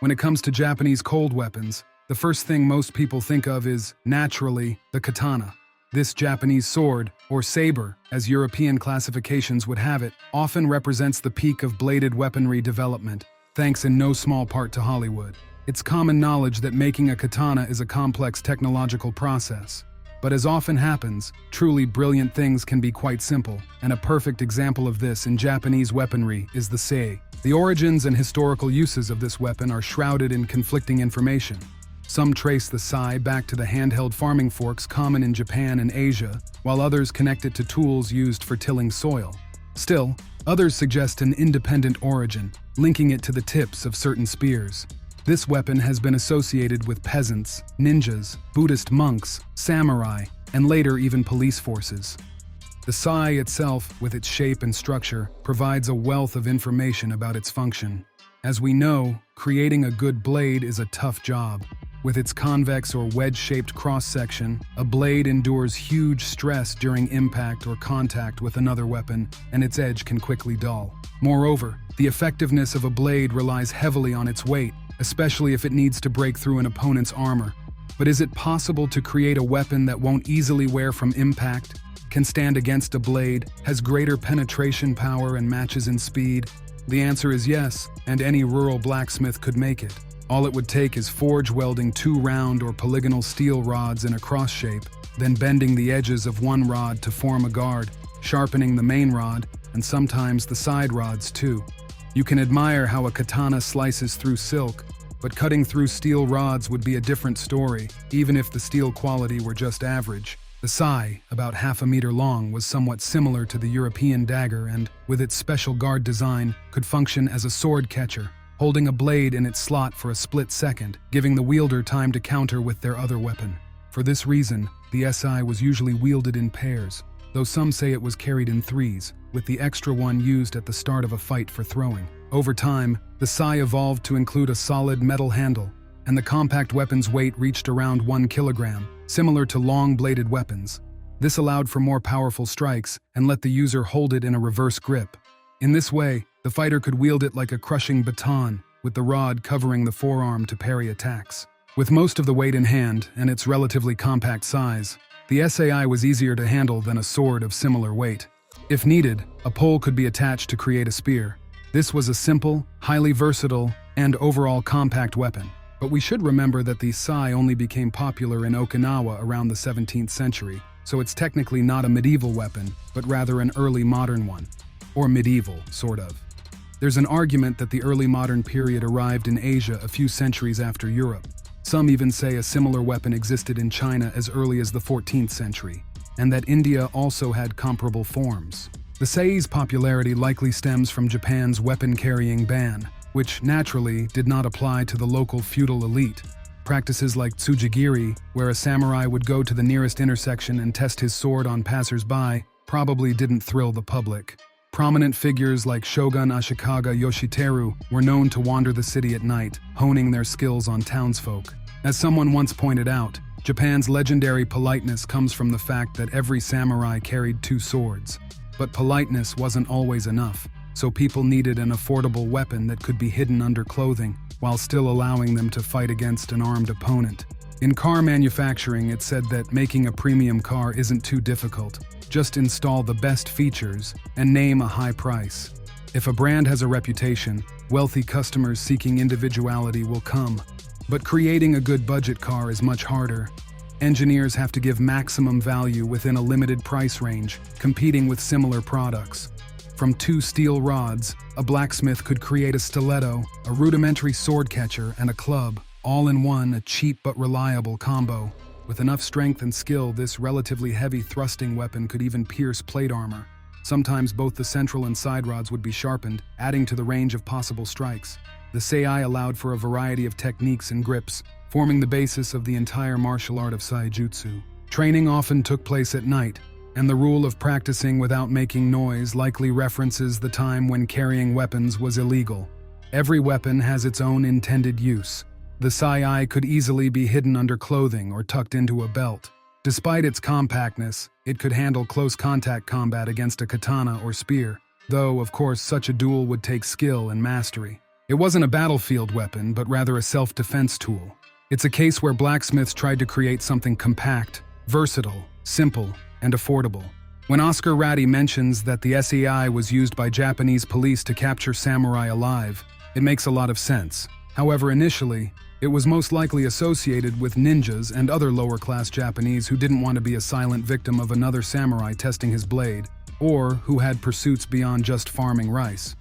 When it comes to Japanese cold weapons, the first thing most people think of is, naturally, the katana. This Japanese sword, or saber, as European classifications would have it, often represents the peak of bladed weaponry development, thanks in no small part to Hollywood. It's common knowledge that making a katana is a complex technological process. But as often happens, truly brilliant things can be quite simple, and a perfect example of this in Japanese weaponry is the sei. The origins and historical uses of this weapon are shrouded in conflicting information. Some trace the sai back to the handheld farming forks common in Japan and Asia, while others connect it to tools used for tilling soil. Still, others suggest an independent origin, linking it to the tips of certain spears. This weapon has been associated with peasants, ninjas, Buddhist monks, samurai, and later even police forces. The sai itself, with its shape and structure, provides a wealth of information about its function. As we know, creating a good blade is a tough job. With its convex or wedge-shaped cross-section, a blade endures huge stress during impact or contact with another weapon, and its edge can quickly dull. Moreover, the effectiveness of a blade relies heavily on its weight, especially if it needs to break through an opponent's armor. But is it possible to create a weapon that won't easily wear from impact, can stand against a blade, has greater penetration power and matches in speed? The answer is yes, and any rural blacksmith could make it. All it would take is forge welding 2 round or polygonal steel rods in a cross shape, then bending the edges of one rod to form a guard, sharpening the main rod, and sometimes the side rods too. You can admire how a katana slices through silk, but cutting through steel rods would be a different story, even if the steel quality were just average. The sai, about half a meter long, was somewhat similar to the European dagger and, with its special guard design, could function as a sword catcher, holding a blade in its slot for a split second, giving the wielder time to counter with their other weapon. For this reason, the sai was usually wielded in pairs, though some say it was carried in threes, with the extra one used at the start of a fight for throwing. Over time, the sai evolved to include a solid metal handle, and the compact weapon's weight reached around 1 kilogram, similar to long-bladed weapons. This allowed for more powerful strikes and let the user hold it in a reverse grip. In this way, the fighter could wield it like a crushing baton, with the rod covering the forearm to parry attacks. With most of the weight in hand and its relatively compact size, the sai was easier to handle than a sword of similar weight. If needed, a pole could be attached to create a spear. This was a simple, highly versatile, and overall compact weapon. But we should remember that the sai only became popular in Okinawa around the 17th century, so it's technically not a medieval weapon, but rather an early modern one. Or medieval, sort of. There's an argument that the early modern period arrived in Asia a few centuries after Europe. Some even say a similar weapon existed in China as early as the 14th century, and that India also had comparable forms. The sei's popularity likely stems from Japan's weapon-carrying ban, which naturally did not apply to the local feudal elite. Practices like tsujigiri, where a samurai would go to the nearest intersection and test his sword on passers-by, probably didn't thrill the public. Prominent figures like Shogun Ashikaga Yoshiteru were known to wander the city at night, honing their skills on townsfolk. As someone once pointed out, Japan's legendary politeness comes from the fact that every samurai carried 2 swords. But politeness wasn't always enough, so people needed an affordable weapon that could be hidden under clothing, while still allowing them to fight against an armed opponent. In car manufacturing, it's said that making a premium car isn't too difficult. Just install the best features and name a high price. If a brand has a reputation, wealthy customers seeking individuality will come. But creating a good budget car is much harder. Engineers have to give maximum value within a limited price range, competing with similar products. From 2 steel rods, a blacksmith could create a stiletto, a rudimentary sword catcher, and a club, all in one, a cheap but reliable combo. With enough strength and skill, this relatively heavy thrusting weapon could even pierce plate armor. Sometimes both the central and side rods would be sharpened, adding to the range of possible strikes. The sei allowed for a variety of techniques and grips, forming the basis of the entire martial art of saijutsu. Training often took place at night, and the rule of practicing without making noise likely references the time when carrying weapons was illegal. Every weapon has its own intended use. The sai could easily be hidden under clothing or tucked into a belt. Despite its compactness, it could handle close contact combat against a katana or spear, though, of course, such a duel would take skill and mastery. It wasn't a battlefield weapon, but rather a self-defense tool. It's a case where blacksmiths tried to create something compact, versatile, simple, and affordable. When Oscar Ratty mentions that the SEI was used by Japanese police to capture samurai alive, it makes a lot of sense. However, initially, it was most likely associated with ninjas and other lower-class Japanese who didn't want to be a silent victim of another samurai testing his blade, or who had pursuits beyond just farming rice.